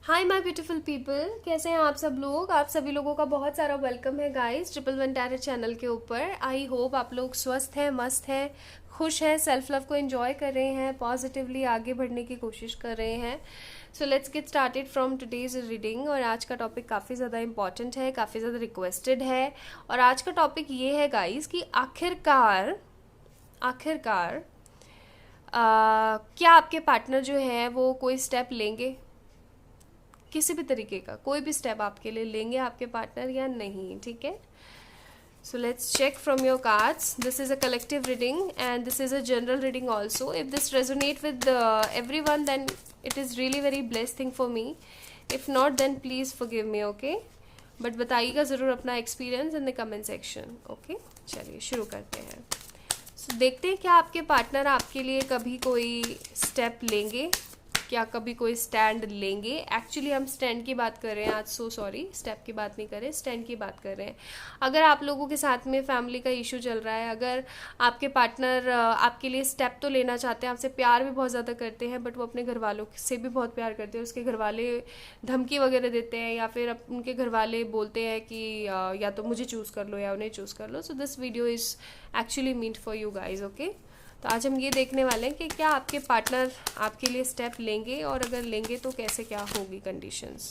Hi my beautiful people, कैसे हैं आप सब लोग। आप सभी लोगों का बहुत सारा वेलकम है guys triple one tarot channel के ऊपर। आई होप आप लोग स्वस्थ हैं, मस्त हैं, खुश हैं, सेल्फ लव को एंजॉय कर रहे हैं, पॉजिटिवली आगे बढ़ने की कोशिश कर रहे हैं। So let's get started from today's reading. और आज का टॉपिक काफ़ी ज़्यादा इंपॉर्टेंट है, काफ़ी ज़्यादा रिक्वेस्टेड है। और आज का टॉपिक ये है गाइस कि आखिरकार आखिरकार क्या आपके पार्टनर जो है वो कोई स्टेप लेंगे, किसी भी तरीके का कोई भी स्टेप आपके लिए लेंगे आपके पार्टनर या नहीं। ठीक है, so let's check from your cards. This is a collective reading and this is a general reading also. If this resonate with everyone, then it is really very blessed thing for me. If not, then please forgive me, okay? But बताइएगा ज़रूर अपना experience in the comment section. Okay, चलिए शुरू करते हैं। so, देखते हैं क्या आपके पार्टनर आपके लिए कभी कोई स्टेप लेंगे, क्या कभी कोई स्टैंड लेंगे। एक्चुअली हम स्टैंड की बात कर रहे हैं आज, सो सॉरी, स्टेप की बात नहीं कर रहे, स्टैंड की बात कर रहे हैं। अगर आप लोगों के साथ में फैमिली का इशू चल रहा है, अगर आपके पार्टनर आपके लिए स्टेप तो लेना चाहते हैं, आपसे प्यार भी बहुत ज़्यादा करते हैं, बट वो अपने घर वालों से भी बहुत प्यार करते हैं, उसके घर वाले धमकी वगैरह देते हैं या फिर उनके घर वाले बोलते हैं कि या तो मुझे चूज़ कर लो या उन्हें चूज़ कर लो। So this video is actually meant for you guys. Okay, तो आज हम ये देखने वाले हैं कि क्या आपके पार्टनर आपके लिए स्टेप लेंगे और अगर लेंगे तो कैसे क्या होगी conditions.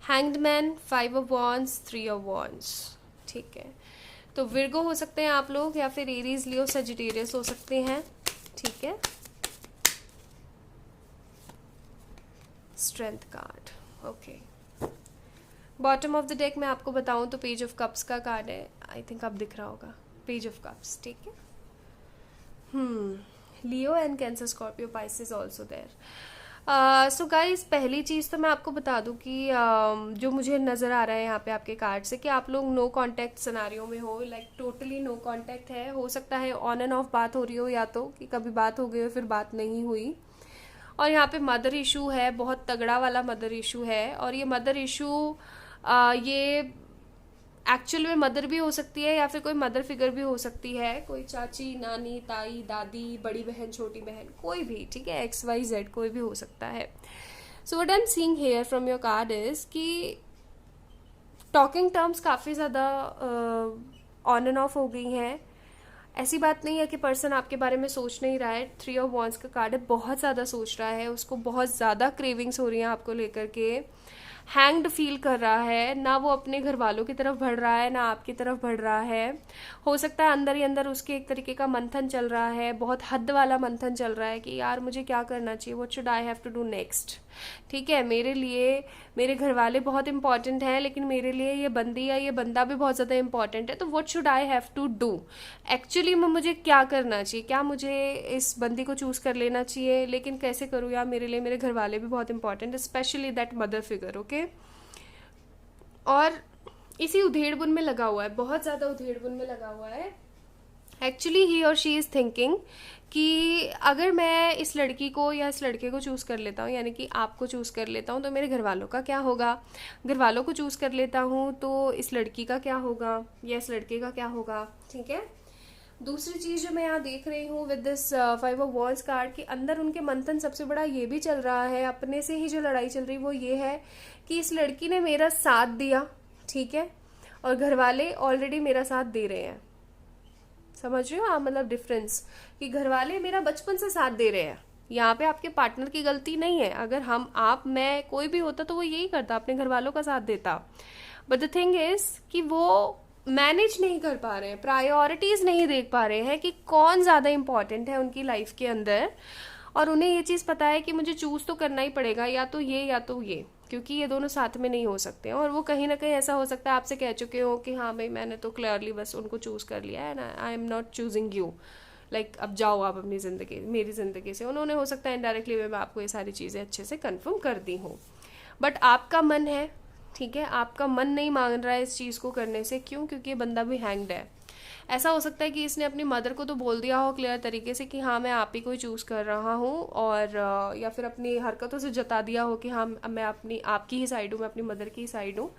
Hanged man, 5 of wands, 3 of wands. ठीक है, तो विर्गो हो सकते हैं आप लोग या फिर एरीज, लियो, सजिटेरियस हो सकते हैं। ठीक है, strength card. Okay, bottom of the deck में आपको बताऊं तो पेज ऑफ कप्स का कार्ड है। आई थिंक अब दिख रहा होगा, पेज ऑफ कप्स। ठीक है, Leo and Cancer, Scorpio, Pisces also there. So guys, पहली चीज़ तो मैं आपको बता दूं कि जो मुझे नज़र आ रहा है यहाँ पे आपके कार्ड से कि आप लोग नो कांटेक्ट सिनारियो में हो, लाइक टोटली नो कांटेक्ट है। हो सकता है ऑन एंड ऑफ बात हो रही हो, या तो कि कभी बात हो गई हो फिर बात नहीं हुई। और यहाँ पे मदर इशू है, बहुत तगड़ा वाला मदर इशू है। और ये मदर इशू ये एक्चुअल में मदर भी हो सकती है या फिर कोई मदर फिगर भी हो सकती है, कोई चाची, नानी, ताई, दादी, बड़ी बहन, छोटी बहन, कोई भी। ठीक है, XYZ कोई भी हो सकता है। So what I am seeing here from your card is कि टॉकिंग टर्म्स काफ़ी ज़्यादा ऑन एंड ऑफ हो गई हैं। ऐसी बात नहीं है कि पर्सन आपके बारे में सोच नहीं रहा है। 3 ऑफ वॉन्ड्स का कार्ड है, बहुत ज़्यादा सोच रहा है, उसको बहुत ज़्यादा क्रेविंग्स हो रही हैं आपको लेकर के। हैंग्ड फील कर रहा है, ना वो अपने घर वालों की तरफ बढ़ रहा है ना आपकी तरफ बढ़ रहा है। हो सकता है अंदर ही अंदर उसके एक तरीके का मंथन चल रहा है, बहुत हद वाला मंथन चल रहा है कि यार मुझे क्या करना चाहिए, what should I have to do next. ठीक है, मेरे लिए मेरे घर वाले बहुत इंपॉर्टेंट हैं, लेकिन मेरे लिए ये बंदी या ये बंदा भी बहुत ज़्यादा इंपॉर्टेंट है, तो what should I have to do. Actually में मुझे क्या करना चाहिए, क्या मुझे इस बंदी को चूज़ कर लेना चाहिए, लेकिन कैसे करूँ यार, मेरे लिए मेरे घर वाले भी बहुत इंपॉर्टेंट है, specially that mother figure. Okay, और इसी उधेड़बुन में लगा हुआ है, बहुत ज़्यादा उधेड़बुन में लगा हुआ है। एक्चुअली ही और शी इज़ थिंकिंग कि अगर मैं इस लड़की को या इस लड़के को चूज़ कर लेता हूँ, यानी कि आपको चूज़ कर लेता हूँ, तो मेरे घर वालों का क्या होगा। घर वालों को चूज़ कर लेता हूँ तो इस लड़की का क्या होगा या इस लड़के का क्या होगा। ठीक है, दूसरी चीज़ जो मैं यहाँ देख रही हूँ with this 5 of wands card के अंदर उनके मंथन सबसे बड़ा ये भी चल रहा है, अपने से ही जो लड़ाई चल रही वो ये है कि इस लड़की ने मेरा साथ दिया, ठीक है, और घर वाले ऑलरेडी मेरा साथ दे रहे हैं। समझ रहे हो आप, मतलब डिफरेंस कि घर वाले मेरा बचपन से साथ दे रहे हैं। यहाँ पे आपके पार्टनर की गलती नहीं है। अगर हम, आप, मैं, कोई भी होता तो वो यही करता, अपने घर वालों का साथ देता। बट द थिंग इज कि वो मैनेज नहीं कर पा रहे हैं, प्रायोरिटीज नहीं देख पा रहे हैं कि कौन ज़्यादा इंपॉर्टेंट है उनकी लाइफ के अंदर। और उन्हें ये चीज़ पता है कि मुझे चूज़ तो करना ही पड़ेगा, या तो ये या तो ये, क्योंकि ये दोनों साथ में नहीं हो सकते हैं। और वो कहीं ना कहीं ऐसा हो सकता है आपसे कह चुके हो कि हाँ भाई मैंने तो क्लियरली बस उनको चूज़ कर लिया है ना, I am not choosing you, like अब जाओ आप अपनी ज़िंदगी, मेरी ज़िंदगी से। उन्होंने हो सकता है इनडायरेक्टली वे मैं आपको ये सारी चीज़ें अच्छे से कन्फर्म कर दी हूँ, बट आपका मन है, ठीक है, आपका मन नहीं मांग रहा है इस चीज़ को करने से। क्यों? क्योंकि ये बंदा भी हैंग्ड है। ऐसा हो सकता है कि इसने अपनी मदर को तो बोल दिया हो क्लियर तरीके से कि हाँ मैं आप ही को ही चूज़ कर रहा हूँ, और या फिर अपनी हरकतों से जता दिया हो कि हाँ मैं अपनी आपकी ही साइड हूँ, मैं अपनी मदर की ही साइड हूँ,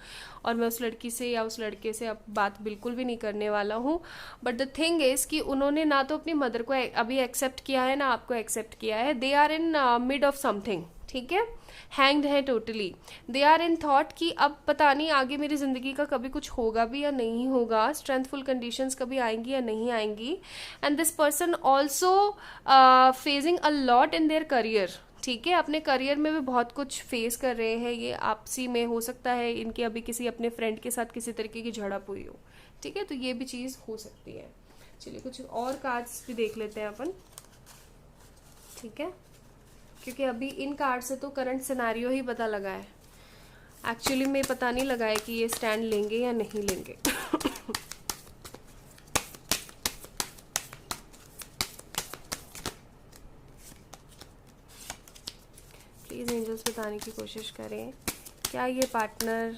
और मैं उस लड़की से या उस लड़के से अब बात बिल्कुल भी नहीं करने वाला हूँ। बट द थिंग इज़ कि उन्होंने ना तो अपनी मदर को अभी एक्सेप्ट किया है, ना आपको एक्सेप्ट किया है। They are in mid of something, ठीक है, हैंग्ड है totally. They are in thought कि अब पता नहीं आगे मेरी ज़िंदगी का कभी कुछ होगा भी या नहीं होगा, स्ट्रेंथफुल कंडीशंस कभी आएंगी या नहीं आएंगी। And this person also phasing a lot in their career, ठीक है, अपने करियर में भी बहुत कुछ फेस कर रहे हैं। ये आपसी में हो सकता है इनके अभी किसी अपने फ्रेंड के साथ किसी तरीके की झड़प हुई हो, ठीक है, तो ये भी चीज़ हो सकती है। चलिए कुछ और कार्ड्स भी देख लेते हैं अपन, ठीक है, क्योंकि अभी इन कार्ड से तो करंट सिनेरियो ही पता लगा है, एक्चुअली में पता नहीं लगा है कि ये स्टैंड लेंगे या नहीं लेंगे। प्लीज़ एंजल्स बताने की कोशिश करें, क्या ये पार्टनर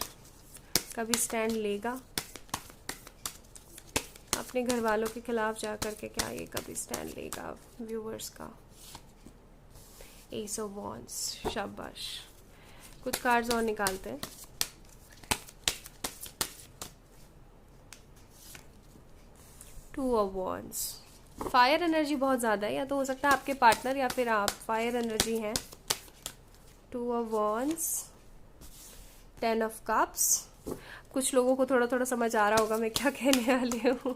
कभी स्टैंड लेगा अपने घर वालों के खिलाफ जा करके, क्या ये कभी स्टैंड लेगा व्यूवर्स का। एस ऑफ वॉन्ड्स, शाबाश। कुछ कार्ड्स और निकालते हैं। Two of wands, fire energy बहुत ज़्यादा है, या तो हो सकता है आपके पार्टनर या फिर आप फायर एनर्जी हैं। Two of wands, 10 of cups. कुछ लोगों को थोड़ा थोड़ा समझ आ रहा होगा मैं क्या कहने वाली हूँ।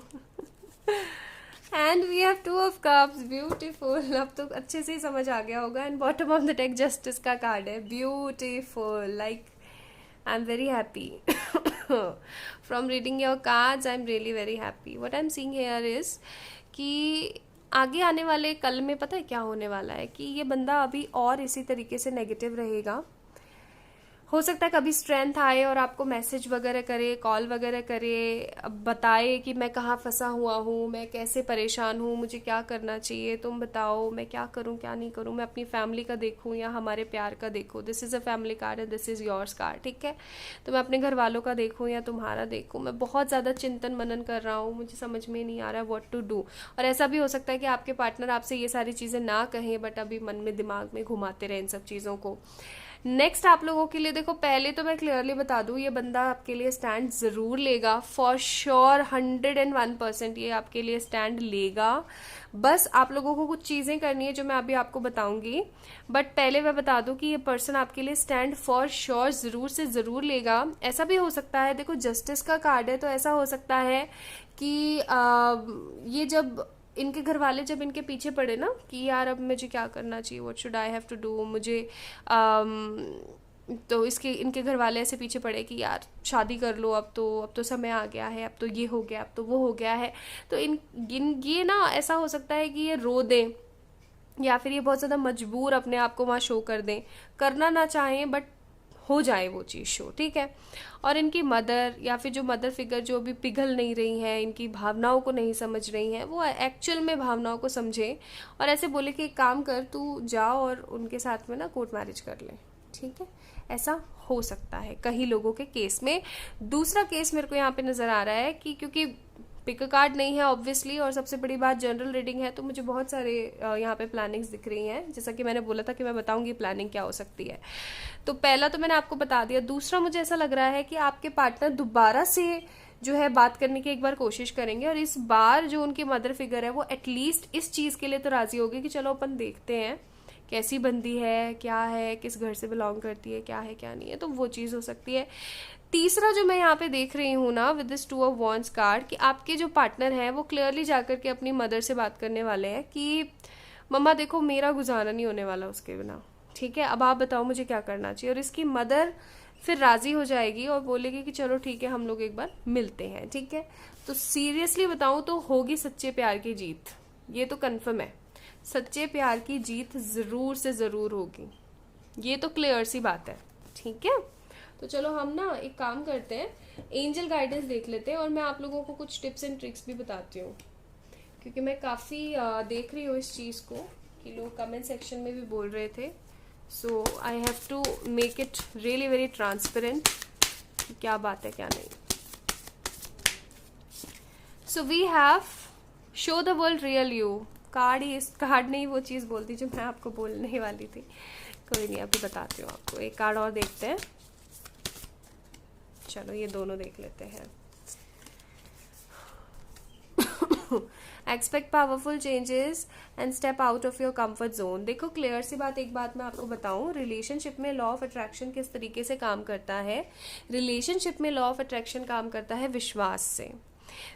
And we have 2 of cups, beautiful. अब तो अच्छे से ही समझ आ गया होगा। And bottom of the deck justice का कार्ड है, beautiful. Like I am very happy from reading your cards, I am really very happy. What I am seeing here is कि आगे आने वाले कल में पता है क्या होने वाला है, कि ये बंदा अभी और इसी तरीके से नेगेटिव रहेगा। हो सकता है कभी स्ट्रेंथ आए और आपको मैसेज वगैरह करे, कॉल वगैरह करे, बताए कि मैं कहाँ फंसा हुआ हूँ, मैं कैसे परेशान हूँ, मुझे क्या करना चाहिए, तुम बताओ मैं क्या करूँ क्या नहीं करूँ, मैं अपनी फैमिली का देखूँ या हमारे प्यार का देखूँ। This is a family card and this is yours card, ठीक है। तो मैं अपने घर वालों का देखूँ या तुम्हारा देखूँ, मैं बहुत ज़्यादा चिंतन मनन कर रहा हूँ, मुझे समझ में नहीं आ रहा है व्हाट टू डू। और ऐसा भी हो सकता है कि आपके पार्टनर आपसे ये सारी चीज़ें ना कहें, बट अभी मन में दिमाग में घुमाते रहे इन सब चीज़ों को। नेक्स्ट आप लोगों के लिए देखो, पहले तो मैं क्लियरली बता दूं, ये बंदा आपके लिए स्टैंड ज़रूर लेगा, फॉर श्योर 101% ये आपके लिए स्टैंड लेगा। बस आप लोगों को कुछ चीज़ें करनी है जो मैं अभी आपको बताऊंगी, बट पहले मैं बता दूं कि ये पर्सन आपके लिए स्टैंड फॉर श्योर ज़रूर से ज़रूर लेगा। ऐसा भी हो सकता है, देखो जस्टिस का कार्ड है, तो ऐसा हो सकता है कि ये जब इनके घर वाले जब इनके पीछे पड़े ना कि यार अब मुझे क्या करना चाहिए, what should I have to do, मुझे तो इसके इनके घर वाले ऐसे पीछे पड़े कि यार शादी कर लो, अब तो समय आ गया है, अब तो ये हो गया, अब तो वो हो गया है। तो इन ये ना ऐसा हो सकता है कि ये रो दें, या फिर ये बहुत ज़्यादा मजबूर अपने आप को वहाँ शो कर दें, करना ना चाहें बट हो जाए वो चीज़ शो, ठीक है। और इनकी मदर या फिर जो मदर फिगर जो अभी पिघल नहीं रही हैं, इनकी भावनाओं को नहीं समझ रही हैं, वो एक्चुअल में भावनाओं को समझे और ऐसे बोले कि एक काम कर, तू जा और उनके साथ में ना कोर्ट मैरिज कर ले, ठीक है। ऐसा हो सकता है कई लोगों के केस में। दूसरा केस मेरे को यहाँ पे नज़र आ रहा है कि क्योंकि पिक कार्ड नहीं है ऑब्वियसली, और सबसे बड़ी बात जनरल रीडिंग है, तो मुझे बहुत सारे यहाँ पे प्लानिंग्स दिख रही हैं, जैसा कि मैंने बोला था कि मैं बताऊंगी प्लानिंग क्या हो सकती है। तो पहला तो मैंने आपको बता दिया। दूसरा मुझे ऐसा लग रहा है कि आपके पार्टनर दोबारा से जो है बात करने की एक बार कोशिश करेंगे, और इस बार जो उनकी मदर फिगर है वो एटलीस्ट इस चीज़ के लिए तो राजी होगी कि चलो अपन देखते हैं कैसी बंदी है, क्या है, किस घर से बिलोंग करती है, क्या है क्या नहीं है, तो वो चीज़ हो सकती है। तीसरा जो मैं यहाँ पे देख रही हूँ ना with this 2 of wands card, कि आपके जो पार्टनर हैं वो क्लियरली जाकर के अपनी मदर से बात करने वाले हैं कि मम्मा देखो मेरा गुजारा नहीं होने वाला उसके बिना, ठीक है, अब आप बताओ मुझे क्या करना चाहिए। और इसकी मदर फिर राजी हो जाएगी और बोलेगी कि चलो ठीक है हम लोग एक बार मिलते हैं, ठीक है। तो सीरियसली बताऊँ तो होगी सच्चे प्यार की जीत, ये तो कन्फर्म है, सच्चे प्यार की जीत ज़रूर से ज़रूर होगी, ये तो क्लियर सी बात है, ठीक है। तो चलो हम ना एक काम करते हैं, एंजल गाइडेंस देख लेते हैं और मैं आप लोगों को कुछ टिप्स एंड ट्रिक्स भी बताती हूँ, क्योंकि मैं काफ़ी देख रही हूँ इस चीज़ को कि लोग कमेंट सेक्शन में भी बोल रहे थे। So I have to make it really very transparent कि क्या बात है क्या नहीं। So we have show the world real you. Card ही, इस कार्ड ने ही वो चीज़ बोल दी जो मैं आपको बोलने वाली थी। कोई नहीं, अभी बताती हूँ आपको। एक कार्ड और देखते हैं। चलो ये दोनों देख लेते हैं। Expect powerful changes and step out of your comfort zone. देखो क्लियर सी बात, एक बात मैं आपको बताऊं, रिलेशनशिप में लॉ ऑफ अट्रैक्शन किस तरीके से काम करता है। रिलेशनशिप में लॉ ऑफ अट्रैक्शन काम करता है विश्वास से।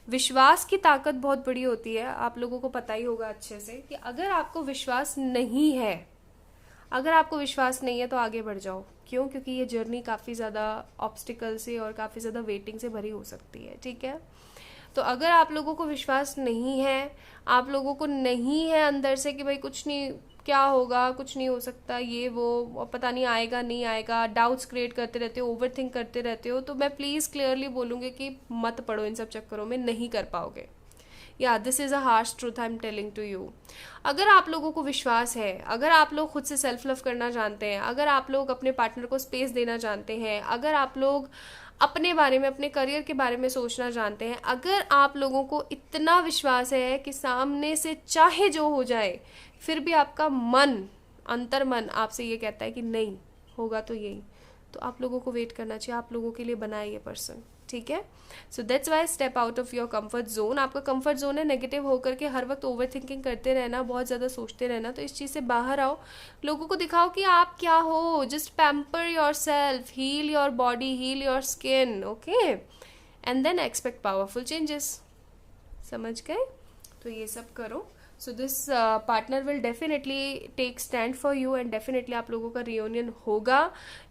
विश्वास की ताकत बहुत बड़ी होती है, आप लोगों को पता ही होगा अच्छे से कि अगर आपको विश्वास नहीं है, अगर आपको विश्वास नहीं है तो आगे बढ़ जाओ। क्यों? क्योंकि ये जर्नी काफ़ी ज़्यादा ऑब्स्टिकल से और काफ़ी ज़्यादा वेटिंग से भरी हो सकती है, ठीक है। तो अगर आप लोगों को विश्वास नहीं है, आप लोगों को नहीं है अंदर से कि भाई कुछ नहीं, क्या होगा, कुछ नहीं हो सकता, ये वो पता नहीं आएगा नहीं आएगा, डाउट्स क्रिएट करते रहते हो, ओवर थिंक करते रहते हो, तो मैं प्लीज़ क्लियरली बोलूँगी कि मत पड़ो इन सब चक्करों में, नहीं कर पाओगे। या this is a harsh truth I am telling to you. अगर आप लोगों को विश्वास है, अगर आप लोग खुद से सेल्फ लव करना जानते हैं, अगर आप लोग अपने पार्टनर को स्पेस देना जानते हैं, अगर आप लोग अपने बारे में, अपने करियर के बारे में सोचना जानते हैं, अगर आप लोगों को इतना विश्वास है कि सामने से चाहे जो हो जाए फिर भी आपका मन, अंतर मन आपसे ये कहता है कि नहीं होगा तो यही, तो आप लोगों को वेट करना चाहिए। आप लोगों के लिए बना है ये पर्सन, ठीक है। So that's why step out of your comfort zone. आपका कंफर्ट जोन है नेगेटिव होकर के हर वक्त ओवर थिंकिंग करते रहना, बहुत ज़्यादा सोचते रहना, तो इस चीज़ से बाहर आओ, लोगों को दिखाओ कि आप क्या हो। Just pamper yourself, heal your body, heal your skin, okay, and then expect powerful changes. समझ गए? तो ये सब करो। So this partner will definitely take stand for you and definitely आप लोगों का रियूनियन होगा,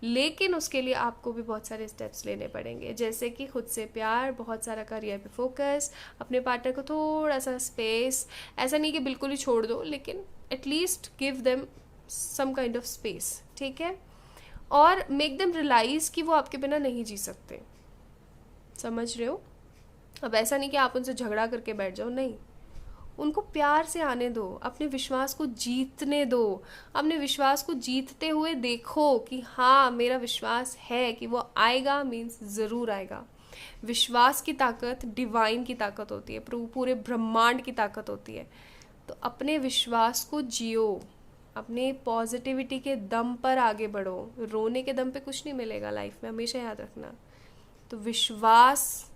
लेकिन उसके लिए आपको भी बहुत सारे स्टेप्स लेने पड़ेंगे, जैसे कि खुद से प्यार, बहुत सारा करियर पे फोकस, अपने पार्टनर को थोड़ा सा स्पेस, ऐसा नहीं कि बिल्कुल ही छोड़ दो, लेकिन at least give them some kind of space, ठीक है, और मेक देम रियलाइज कि वो आपके बिना नहीं जी सकते। समझ रहे हो? अब ऐसा नहीं कि आप उनसे झगड़ा करके बैठ जाओ, नहीं, उनको प्यार से आने दो, अपने विश्वास को जीतने दो, अपने विश्वास को जीतते हुए देखो कि हाँ मेरा विश्वास है कि वो आएगा, मीन्स ज़रूर आएगा। विश्वास की ताकत डिवाइन की ताकत होती है, पूरे ब्रह्मांड की ताकत होती है। तो अपने विश्वास को जियो, अपने पॉजिटिविटी के दम पर आगे बढ़ो। रोने के दम पे कुछ नहीं मिलेगा लाइफ में, हमेशा याद रखना। तो विश्वास,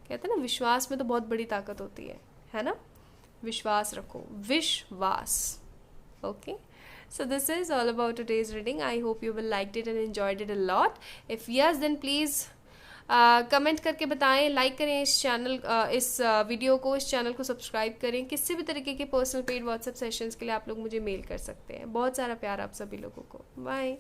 कहते हैं ना, विश्वास में तो बहुत बड़ी ताकत होती है ना। विश्वास रखो, विश्वास, okay. So this is all about today's reading. I hope you will liked it and enjoyed it a lot. If yes, then please comment करके बताएं, लाइक करें इस चैनल, इस वीडियो को, इस चैनल को सब्सक्राइब करें। किसी भी तरीके के पर्सनल पेड व्हाट्सएप सेशंस के लिए आप लोग मुझे मेल कर सकते हैं। बहुत सारा प्यार आप सभी लोगों को। बाय।